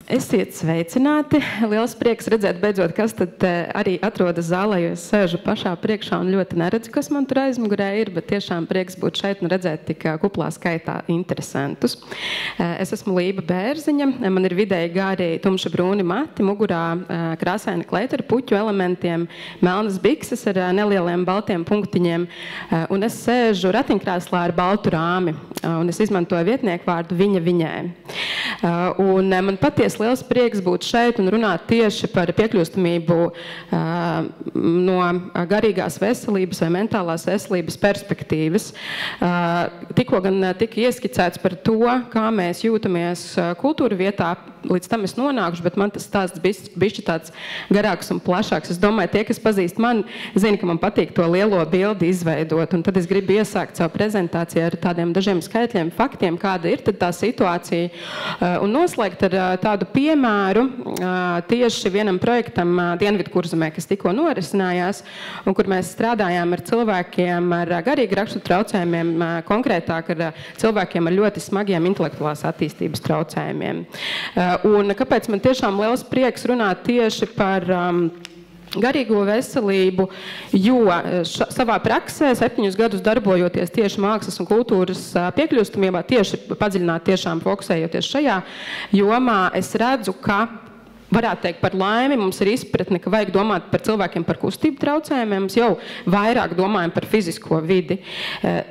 Esiet sveicināti. Liels prieks redzēt beidzot, kas tad arī atrodas zālē, jo es sēžu pašā priekšā un ļoti neredzu, kas man tur aizmugurē ir, bet tiešām prieks būt šeit un redzēt tik kuplā skaitā interesantus. Es esmu Lība Bērziņa, man ir vidēji gāri tumša brūni mati, mugurā krāsaini kleita ar puķu elementiem, melnas bikses ar nelieliem baltiem punktiņiem, un es sēžu ratiņkrēslā ar baltu rāmi, un es izmantoju vietnieku vārdu viņa viņai. Un man patiesi liels prieks būt šeit un runāt tieši par piekļūstamību no garīgās veselības vai mentālās veselības perspektīvas. Tikko gan tika ieskicēts par to, kā mēs jūtamies kultūra vietā, līdz tam es nonākušu, bet man tas stāsts bišķi tāds garāks un plašāks. Es domāju, tie, kas pazīst mani, zina, ka man patīk to lielo bildi izveidot, un tad es gribu iesākt savu prezentāciju ar tādiem dažiem skaitļiem, faktiem, kāda ir tad tā situācija, un noslēgt ar tādu piemēru tieši vienam projektam Dienvidkurzemē, kas tikko norisinājās, un kur mēs strādājām ar cilvēkiem ar garīgu raksturu traucējumiem, konkrētāk ar cilvēkiem ar ļoti smagiem intelektuālās attīstības traucējumiem. Un kāpēc man tiešām liels prieks runāt tieši par garīgo veselību, jo savā praksē 7 gadus darbojoties tieši mākslas un kultūras piekļūstamībā, tieši padziļināt tiešām fokusējoties šajā jomā, es redzu, ka varētu teikt par laimi, mums ir izpratne, ka vajag domāt par cilvēkiem par kustību traucējumiem, mums jau vairāk domājam par fizisko vidi.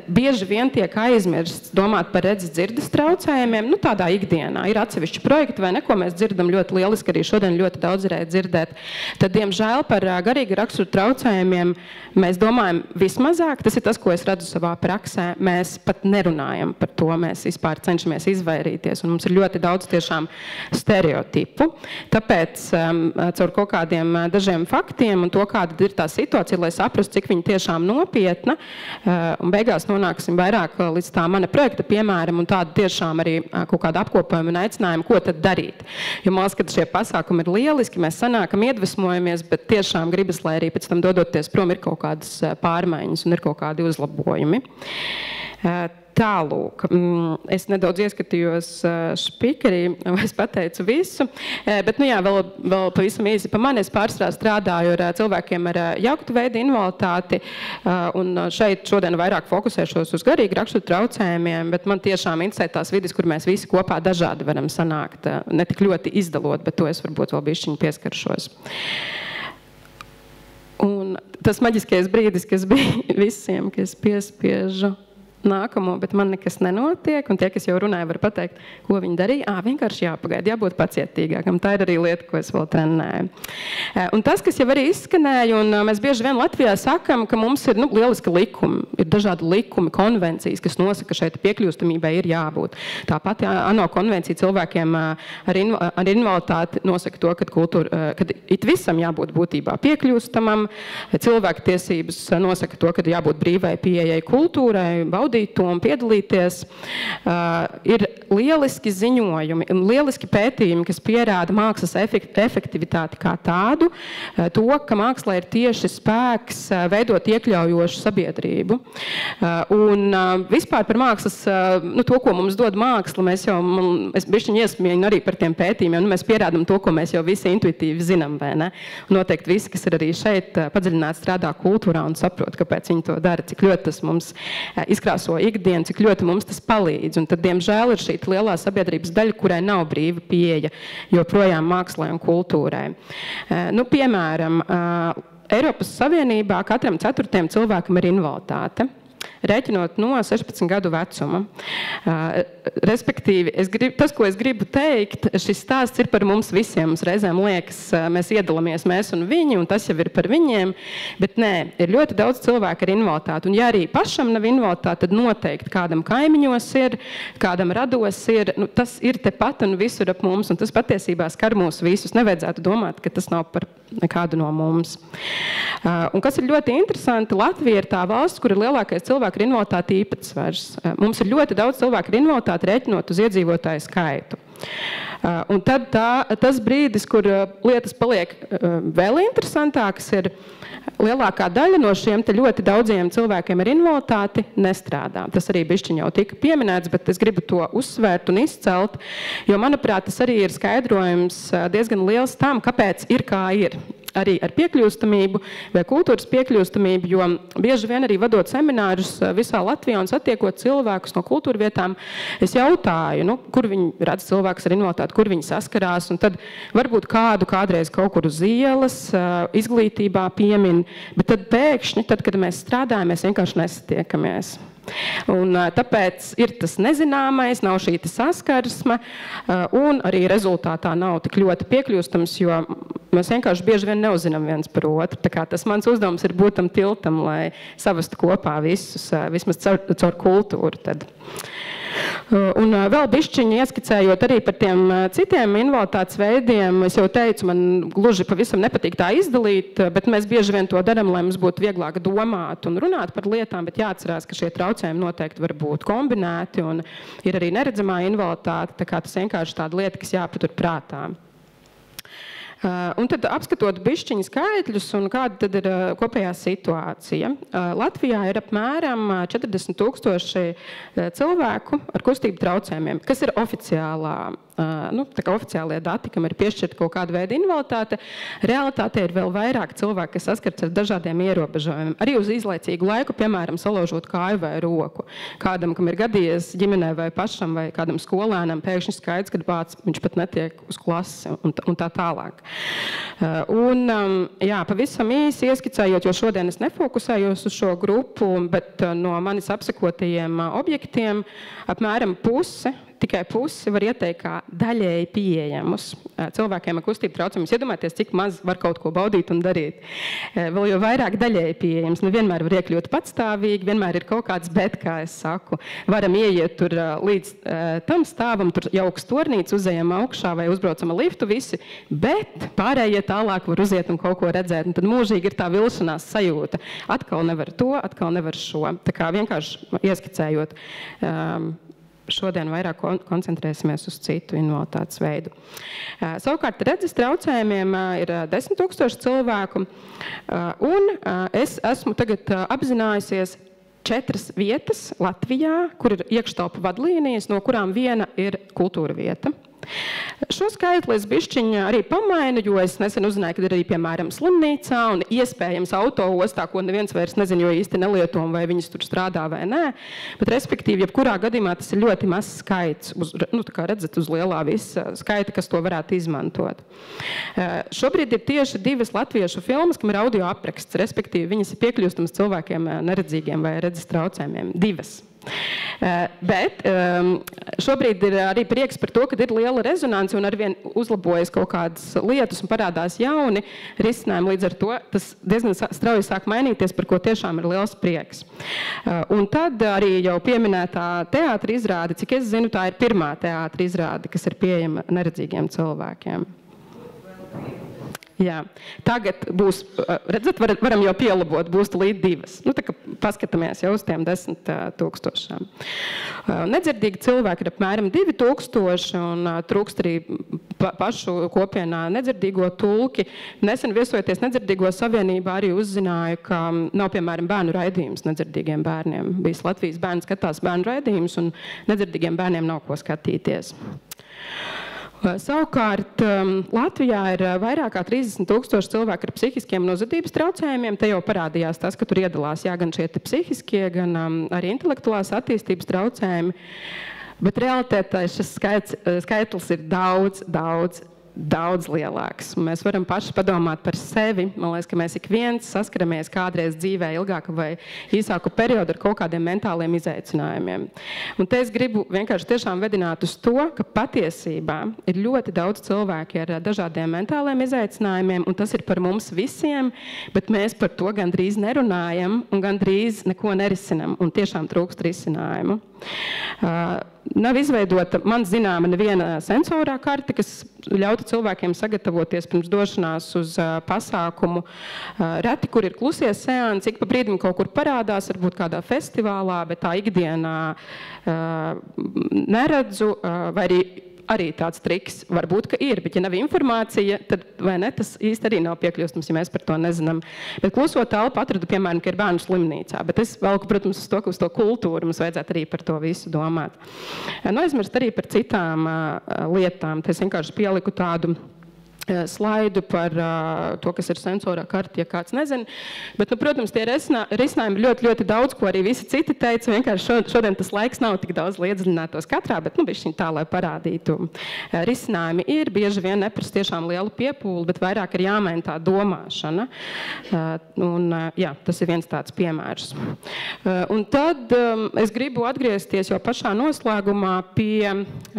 Bieži vien tiek aizmirsts domāt par redzes dzirdes traucējumiem, tādā ikdienā. Ir atsevišķi projekti vai neko mēs dzirdam ļoti lieliski, arī šodien ļoti daudz varēja dzirdēt. Tad, diemžēl, par garīga rakstura traucējumiem mēs domājam vismazāk, tas ir tas, ko es redzu savā praksē, mēs pat nerunājam par to, mēs vispār cenšamies izvairīties, un mums ir ļoti daudz tiešām stereotipu. Tāpēc caur kaut kādiem dažiem faktiem un to, kāda ir tā situācija, lai saprastu, cik viņa tiešām nopietna, un beigās nonāksim vairāk līdz tā mana projekta piemēram un tādu tiešām arī kaut kādu apkopojumu un aicinājumu, ko tad darīt. Jo man liekas, ka šie pasākumi ir lieliski, mēs sanākam, iedvesmojamies, bet tiešām gribas, lai arī pēc tam dodoties prom ir kaut kādas pārmaiņas un ir kaut kādi uzlabojumi. Tālūk, es nedaudz ieskatījos špikerī, es pateicu visu, bet, vēl pavisam īsi pa mani, es pārsvarā strādāju ar cilvēkiem ar jauktu veidu invaliditāti, un šeit šodien vairāk fokusēšos uz garīgu raksturu traucējumiem, bet man tiešām interesē tās vides, kur mēs visi kopā dažādi varam sanākt, ne tik ļoti izdalot, bet to es varbūt vēl bišķiņu pieskaršos. Un tas maģiskais brīdis, kas bija visiem, kas piespiežu nākamo, bet man nekas nenotiek, un tie, kas jau runāja, var pateikt, ko viņi darīja. Vienkārši jāpagaida, jābūt pacietīgākam. Tā ir arī lieta, ko es vēl trenēju. Un tas, kas jau arī izskanēja, un mēs bieži vien Latvijā sakam, ka mums ir lieliski likumi, ir dažādi likumi, konvencijas, kas nosaka, ka šeit piekļūstamībai ir jābūt. Tāpat ANO konvencija cilvēkiem ar invaliditāti nosaka to, ka it visam jābūt būtībā piekļūstamam, cilvēku tiesības nosaka to, ka jābūt brīvai pieejai kultūrai, baudīt to un piedalīties. Ir lieliski ziņojumi, lieliski pētījumi, kas pierāda mākslas efektivitāti kā tādu, to, ka mākslā ir tieši spēks veidot iekļaujošu sabiedrību. Un vispār par mākslas, to, ko mums dod māksla, es bišķiņ iesmieņu arī par tiem pētījumiem, mēs pierādam to, ko mēs jau visi intuitīvi zinām, vai ne? Noteikti visi, kas ir arī šeit padziļināti strādā kultūrā un saprot, kāpēc viņi to dara, cik ļoti tas mums izkrāso ikdienu, cik ļoti mums tas palīdz. Un tad, diemžēl, ir šī lielā sabiedrības daļa, kurai nav brīva pieeja joprojām mākslai un kultūrai. Piemēram, Eiropas Savienībā katram 4. cilvēkam ir invaliditāte, rēķinot no 16 gadu vecuma. Respektīvi, tas, ko es gribu teikt, šis stāsts ir par mums visiem. Mums reizēm liekas, mēs iedalāmies mēs un viņi, un tas jau ir par viņiem, bet nē, ir ļoti daudz cilvēku ar invaliditāti. Un ja arī pašam nav invaliditāte, tad noteikti kādam kaimiņos ir, kādam rados ir, tas ir tepat un visur ap mums, un tas patiesībā skar mūs visus. Nevajadzētu domāt, ka tas nav par nekādu no mums. Un kas ir ļoti interesanti, Latvija ir tā valsts, kur ir lielākais cilvēku ar invaliditāti īpatsvars. Mums ir ļoti daudz cilvēku ar invaliditāti rēķinot uz iedzīvotāju skaitu. Un tad tas brīdis, kur lietas paliek vēl interesantākas, ir lielākā daļa no šiem ļoti daudziem cilvēkiem ar invaliditāti nestrādā. Tas arī bišķiņ jau tika pieminēts, bet es gribu to uzsvērt un izcelt, jo, manuprāt, tas arī ir skaidrojums diezgan liels tam, kāpēc ir kā ir. Arī ar piekļūstamību vai kultūras piekļūstamību, jo bieži vien arī vadot seminārus visā Latvijā un satiekot cilvēkus no kultūra vietām, es jautāju, kur viņi redz cilvēkus ar invaliditāti, kur viņi saskarās, un tad varbūt kādreiz kaut kur uz ielas, izglītībā piemin, bet tad pēkšņi, kad mēs strādājam, mēs vienkārši nesatiekamies. Un tāpēc ir tas nezināmais, nav šī saskarsme, un arī rezultātā nav tik ļoti piekļūstams, jo mēs vienkārši bieži vien neuzinām viens par otru. Tā kā tas mans uzdevums ir būt tam tiltam, lai savestu kopā visus, vismaz caur kultūru. Tad. Un vēl bišķiņi ieskicējot arī par tiem citiem invaliditātes veidiem, es jau teicu, man gluži pavisam nepatīk tā izdalīt, bet mēs bieži vien to daram, lai mums būtu vieglāk domāt un runāt par lietām, bet jāatcerās, ka šie traucējumi noteikti var būt kombinēti un ir arī neredzamā invaliditāte, tā kā tas vienkārši tāda lieta, kas jāpatur prātā. Un tad apskatot bišķiņu skaitļus un kāda tad ir kopējā situācija. Latvijā ir apmēram 40 000 cilvēku ar kustību traucējumiem, kas ir oficiālie dati, kam ir piešķirta kaut kāda veida invaliditāte. Realitāte ir vēl vairāk cilvēki, kas saskars ar dažādiem ierobežojumiem. Arī uz izlaicīgu laiku, piemēram, salaužot kāju vai roku. Kādam, kam ir gadījies ģimenē vai pašam vai kādam skolēnam, pēkšņi skaidrs, kad bāc, viņš pat netiek uz klasi un tā tālāk. Pavisam īsi ieskicējot, jo šodien es nefokusējos uz šo grupu, bet no manis apsekotajiem objektiem apmēram tikai pusi var ieteikt kā daļēji pieejamus cilvēkiem ar kustību traucējumus. Iedomājieties, cik maz var kaut ko baudīt un darīt. Vēl jau vairāk daļēji pieejams. Vienmēr var iekļūt patstāvīgi, vienmēr ir kaut kāds bet, kā es saku. Varam ieiet tur līdz tam stāvam, tur jauks tornīts, uzejam augšā vai uzbraucam ar liftu visi, bet pārējie tālāk var uziet un kaut ko redzēt. Un tad mūžīgi ir tā vilšanās sajūta. Atkal nevar to, atkal nevar šo. Tā kā vienkārši ieskicējot, šodien vairāk koncentrēsimies uz citu invaliditātes veidu. Savukārt redzes traucējumiem ir 10 000 cilvēku, un es esmu tagad apzinājusies 4 vietas Latvijā, kur ir iekštelpu vadlīnijas, no kurām viena ir kultūra vieta. Šo skaitli es bišķiņu arī pamainu, jo es nesen uzzināju, ka ir arī, piemēram, slimnīcā un iespējams autoostā, ko neviens vairs nezinu, jo īsti nelieto, vai viņas tur strādā vai nē. Bet, respektīvi, jebkurā gadījumā tas ir ļoti mazs skaits, tā kā redzat, uz lielā visa skaita, kas to varētu izmantot. Šobrīd ir tieši 2 latviešu filmas, kam ir audio apraksts, respektīvi, viņas ir piekļūstamas cilvēkiem neredzīgiem vai redzes traucējumiem. 2. Bet šobrīd ir arī prieks par to, ka ir liela rezonance un arvien uzlabojas kaut kādas lietas un parādās jauni risinājumi. Līdz ar to tas diezgan strauji sāk mainīties, par ko tiešām ir liels prieks. Un tad arī jau pieminētā teātra izrāde, cik es zinu, tā ir pirmā teātra izrāde, kas ir pieejama neredzīgiem cilvēkiem. Jā. Tagad būs, redzat, varam jau pielabot, būs līdz 2. Tā kā paskatāmies jau uz tiem 10 000. Nedzirdīgi cilvēki ir apmēram 2000 un trūkst arī pašu kopienā nedzirdīgo tulki. Nesen viesojoties Nedzirdīgo savienībā arī uzzināju, ka nav, piemēram, bērnu raidījums nedzirdīgiem bērniem. Bijis Latvijas bērni skatās bērnu raidījumus un nedzirdīgiem bērniem nav ko skatīties. Savukārt, Latvijā ir vairāk kā 30 000 cilvēku ar psihiskiem nozadības traucējumiem. Te jau parādījās tas, ka tur iedalās gan šie psihiskie, gan arī intelektuālās attīstības traucējumi. Bet realitātē šis skaitlis ir daudz lielāks. Mēs varam paši padomāt par sevi. Man liekas, ka mēs ik viens saskaramies kādreiz dzīvē ilgāku vai īsāku periodu ar kaut kādiem mentāliem izaicinājumiem. Un te es gribu vienkārši tiešām vedināt uz to, ka patiesībā ir ļoti daudz cilvēki ar dažādiem mentāliem izaicinājumiem, un tas ir par mums visiem, bet mēs par to gandrīz nerunājam un gandrīz neko nerisinam, un tiešām trūkst risinājumu. Nav izveidota, man zināma, neviena sensorā karte, kas ļautu cilvēkiem sagatavoties pirms došanās uz pasākumu. Reti, kur ir klusie seansi, ik pa brīdim kaut kur parādās, varbūt kādā festivālā, bet tā ikdienā neredzu, vai arī arī tāds triks varbūt, ka ir, bet ja nav informācija, tad vai ne, tas īsti arī nav piekļūstams, ja mēs par to nezinām. Bet kluso telpu atradu, piemēram, ka ir bērnu slimnīcā, bet es velku, protams, uz to kultūru, mums vajadzētu arī par to visu domāt. Aizmirst arī par citām lietām. Es vienkārši pieliku tādu slaidu par to, kas ir sensorā karti, ja kāds nezina. Bet, protams, tie risinājumi ļoti, ļoti daudz, ko arī visi citi teica. Vienkārši šodien tas laiks nav tik daudz iedziļinātos katrā, bet bišķiņ tā, lai parādītu. Risinājumi ir, bieži vien neprasa tiešām lielu piepūli, bet vairāk ir jāmaina tā domāšana. Jā, tas ir viens tāds piemērs. Un tad es gribu atgriezties jau pašā noslēgumā pie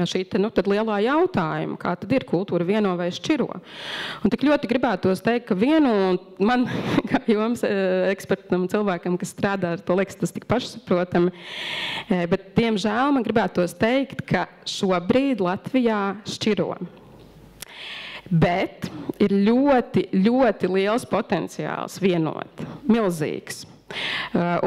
šī tad lielā jautājuma, kā tad ir kultūra vieno vai šķiro. Un tik ļoti gribētos teikt, ka vienu man, kā jums ekspertam, cilvēkam, kas strādā ar to, liekas tas tik pašsaprotami, bet, diemžēl, man gribētos teikt, ka šobrīd Latvijā šķiro. Bet ir ļoti, ļoti liels potenciāls vienot, milzīgs.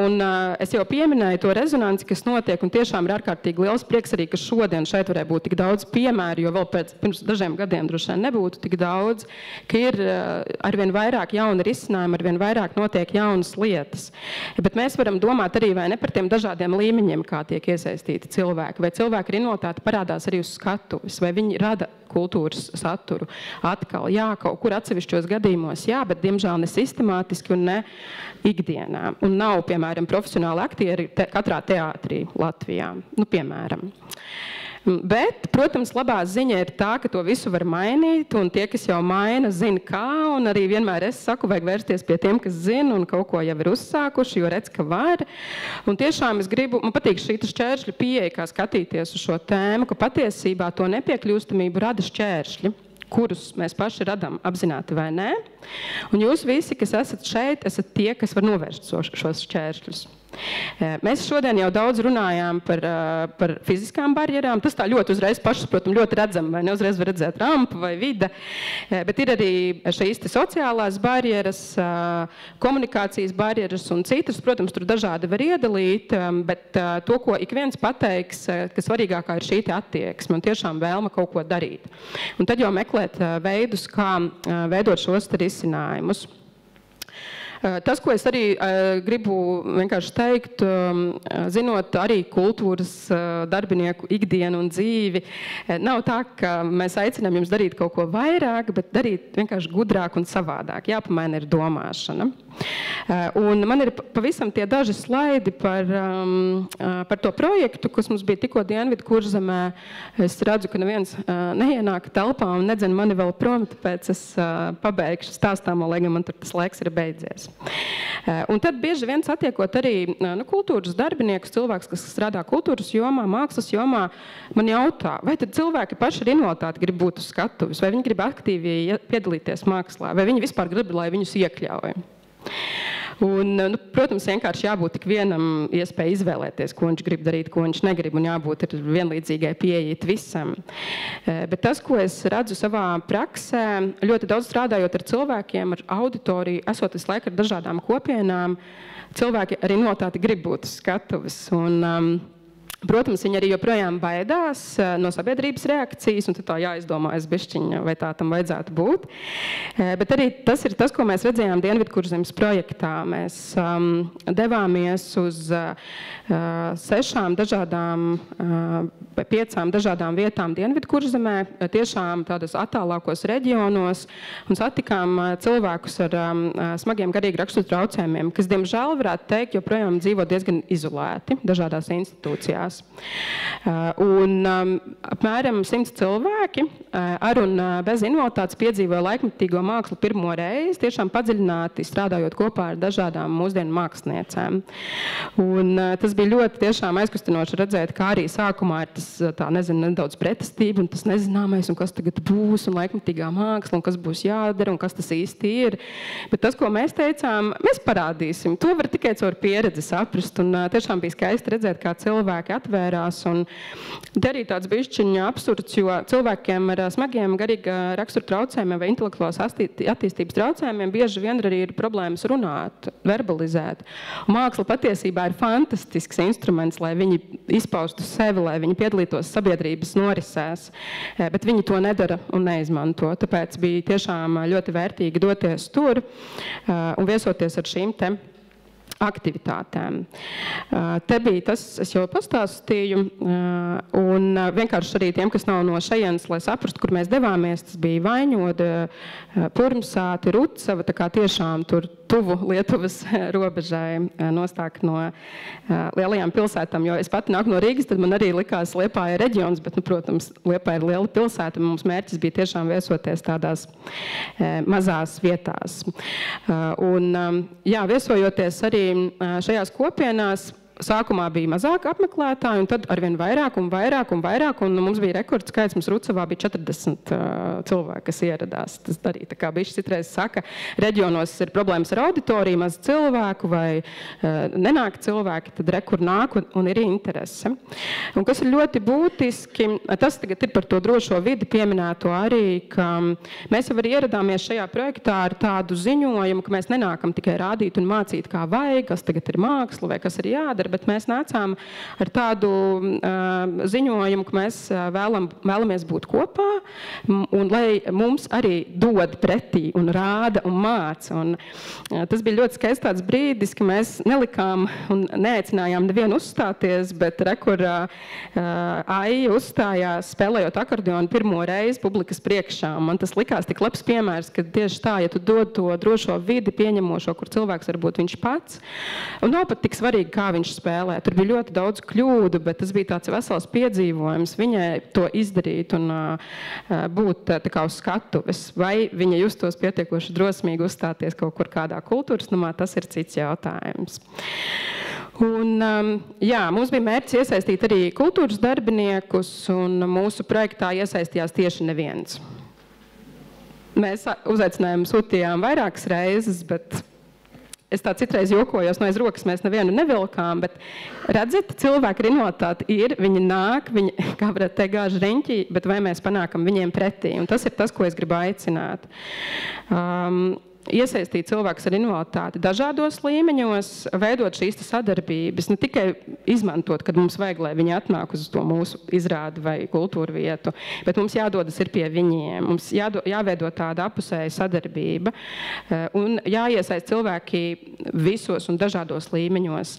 Un es jau pieminēju to rezonanci, kas notiek, un tiešām ir ārkārtīgi liels prieks arī, ka šodien šeit varēja būt tik daudz piemēru, jo vēl pirms dažiem gadiem droši vien nebūtu tik daudz, ka ir arvien vairāk jauni risinājumi, arvien vairāk notiek jaunas lietas. Bet mēs varam domāt arī vai ne par tiem dažādiem līmeņiem, kā tiek iesaistīti cilvēki, vai cilvēki ir inotāti parādās arī uz skatuves, vai viņi rada kultūras saturu atkal. Jā, kaut kur atsevišķos gadījumos, jā, bet diemžēl ne sistemātiski un ne ikdienā. Un nav, piemēram, profesionāli aktieri katrā teātrī Latvijā, piemēram. Bet, protams, labā ziņa ir tā, ka to visu var mainīt, un tie, kas jau maina, zina kā, un arī vienmēr es saku, vajag vērsties pie tiem, kas zina un kaut ko jau ir uzsākuši, jo redz, ka var. Un tiešām man patīk šī šķēršļa pieeja, kā skatīties uz šo tēmu, ka patiesībā to nepiekļūstamību rada šķēršļi, kurus mēs paši radām apzināti vai nē. Un jūs visi, kas esat šeit, esat tie, kas var novērst šos šķēršļus. Mēs šodien jau daudz runājām par fiziskām barjerām. Tas tā ļoti uzreiz pašsaprotam, ļoti redzam, vai ne uzreiz var redzēt rampu vai vide. Bet ir arī šīs sociālās barjeras, komunikācijas barjeras un citas. Protams, tur dažādi var iedalīt, bet to, ko ik viens pateiks, ka svarīgākā ir šī attieksme un tiešām vēlme kaut ko darīt. Un tad jau meklēt veidus, kā veidot šos risinājumus. Tas, ko es arī gribu vienkārši teikt, zinot arī kultūras darbinieku ikdienu un dzīvi, nav tā, ka mēs aicinām jums darīt kaut ko vairāk, bet darīt vienkārši gudrāk un savādāk. Jāpamaina ir domāšana. Un man ir pavisam tie daži slaidi par to projektu, kas mums bija tikko Dienvidu Kurzemē. Es redzu, ka neviens neienāk telpā un nedzina mani vēl prom, tāpēc es pabeigšu stāstāmo, lai gan man tur tas laiks ir beidzies. Un tad bieži vien satiekot arī kultūras darbiniekus, cilvēks, kas strādā kultūras jomā, mākslas jomā, man jautā, vai tad cilvēki paši ir inotāti, grib būt uz skatuves, vai viņi grib aktīvi piedalīties mākslā, vai viņi vispār grib, lai viņus iekļauj. Un, protams, vienkārši jābūt tik vienam iespēja izvēlēties, ko viņš grib darīt, ko viņš negrib, un jābūt vienlīdzīgai pieejai visam. Bet tas, ko es redzu savā praksē, ļoti daudz strādājot ar cilvēkiem, ar auditoriju, esot visu laiku ar dažādām kopienām, cilvēki arī notāti grib būt uz skatuves. Protams, viņi arī joprojām baidās no sabiedrības reakcijas, un tad tā jāizdomājas bišķiņa, vai tā tam vajadzētu būt. Bet arī tas ir tas, ko mēs redzējām Dienvidu Kurzemes projektā. Mēs devāmies uz 6 dažādām, 5 dažādām vietām Dienvidu Kurzemē, tiešām tādos attālākos reģionos, un satikām cilvēkus ar smagiem garīgi raksturu traucējumiem, kas, diemžēl, varētu teikt, joprojām dzīvo diezgan izolēti dažādās institūcijās. Un apmēram 100 cilvēki ar un bez invaliditātes piedzīvoja laikmetīgo mākslu pirmo reizi, tiešām padziļināti strādājot kopā ar dažādām mūsdienu māksliniecēm. Un tas bija ļoti tiešām aizkustinoši redzēt, kā arī sākumā ir tas, nedaudz pretestība un tas nezināmais, un kas tagad būs, un laikmetīgā māksla, un kas būs jādara, un kas tas īsti ir. Bet tas, ko mēs teicām, mēs parādīsim. To var tikai caur pieredzi saprast, un tiešām bija skaisti redzēt, kā cilvēki atvērās. Un te arī tāds bišķiņa absurds, jo cilvēkiem ar smagiem garīga rakstura traucējumiem vai intelektuālās attīstības traucējumiem bieži vien arī ir problēmas runāt, verbalizēt. Un māksla patiesībā ir fantastisks instruments, lai viņi izpaustu sevi, lai viņi piedalītos sabiedrības norisēs, bet viņi to nedara un neizmanto. Tāpēc bija tiešām ļoti vērtīgi doties tur un viesoties ar šīm te aktivitātēm. Te bija tas, es jau pastāstīju, un vienkārši arī tiem, kas nav no šejienes, lai saprastu, kur mēs devāmies, tas bija Vaņoda, Purmsāti, Rucava, tā kā tiešām tur tuvu Lietuvas robežai nostāk no lielajām pilsētām, jo es pati nāku no Rīgas, tad man arī likās Liepāja reģions, bet, protams, Liepāja ir liela pilsēta, un mums mērķis bija tiešām viesoties tādās mazās vietās. Un, jā, viesojoties arī šajās kopienās, sākumā bija mazāk apmeklētāji, un tad arvien vairāk un vairāk un vairāk, un mums bija rekords skaits, mums Rucavā bija 40 cilvēki, kas ieradās. Tas arī tā kā bišķi citreiz saka, reģionos ir problēmas ar auditoriju, maz cilvēku vai nenāk cilvēki, tad rekur nāk un ir interese. Un kas ir ļoti būtiski, tas tagad ir par to drošo vidi pieminēto arī, ka mēs jau arī ieradāmies šajā projektā ar tādu ziņojumu, ka mēs nenākam tikai rādīt un mācīt, kā vajag, kas tagad ir māksla vai kas ir jādara, bet mēs nācām ar tādu ziņojumu, ka mēs vēlamies būt kopā un lai mums arī dod pretī un rāda un māca. Un tas bija ļoti skaists tāds brīdis, ka mēs nelikām un neaicinājām nevienu uzstāties, bet rekur Aija uzstājās spēlējot akordeonu pirmo reizi publikas priekšā. Man tas likās tik labs piemērs, ka tieši tā, ja tu dod to drošo vidi pieņemošo, kur cilvēks var būt viņš pats, un nav pat tik svarīgi, kā viņš spēlē. Tur bija ļoti daudz kļūdu, bet tas bija tāds vesels piedzīvojums viņai to izdarīt un būt tā kā uz skatuves. Vai viņa justos pietiekoši drosmīgi uzstāties kaut kur kādā kultūras namā, tas ir cits jautājums. Un, jā, mums bija mērķis iesaistīt arī kultūras darbiniekus, un mūsu projektā iesaistījās tieši neviens. Mēs uzaicinājām, sūtījām vairākas reizes, bet es tā citreiz jokojos, no aiz rokas mēs nevienu nevilkām, bet redzat, cilvēki ar invaliditāti ir, viņi nāk, viņi, kā varētu teikt, gāž riņķī, bet vai mēs panākam viņiem pretī? Un tas ir tas, ko es gribu aicināt. Iesaistīt cilvēkus ar invaliditāti dažādos līmeņos, veidot šīs sadarbības, ne tikai izmantot, kad mums vajag, lai viņi atnāk uz to mūsu izrādi vai kultūru vietu, bet mums jādodas ir pie viņiem, mums jāveido tāda apusēja sadarbība un jāiesaist cilvēki visos un dažādos līmeņos.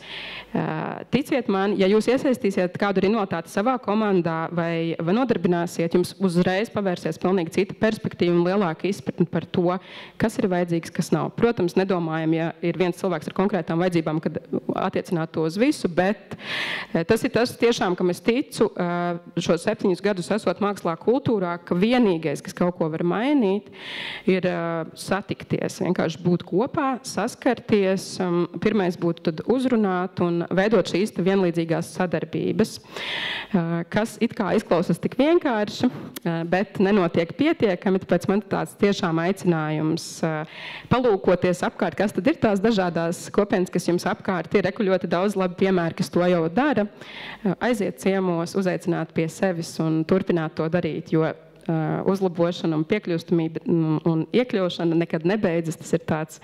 Ticiet man, ja jūs iesaistīsiet kādu ar invaliditāti savā komandā vai nodarbināsiet, jums uzreiz pavērsies pilnīgi cita perspektīva un lielāka izpratne par to, kas ir vajadzīgs, kas nav. Protams, nedomājam, ja ir viens cilvēks ar konkrētām vajadzībām, kad attiecināt to uz visu, bet tas ir tas tiešām, kam es ticu šos 7 gadus esot mākslā kultūrā, ka vienīgais, kas kaut ko var mainīt, ir satikties, vienkārši būt kopā, saskarties. Pirmais būtu tad uzrunāt un veidot šīs vienlīdzīgās sadarbības, kas it kā izklausās tik vienkārši, bet nenotiek pietiekami, tāpēc man tāds tiešām aicinājums palūkoties apkārt, kas tad ir tās dažādās kopienas, kas jums apkārt ir. Reku ļoti daudz labi piemēri, kas to jau dara. Aiziet ciemos, uzaicināt pie sevis un turpināt to darīt, jo uzlabošana un piekļūstamība un iekļaušana nekad nebeidzas. Tas ir tāds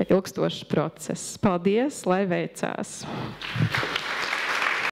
ilgstošs process. Paldies, lai veicās!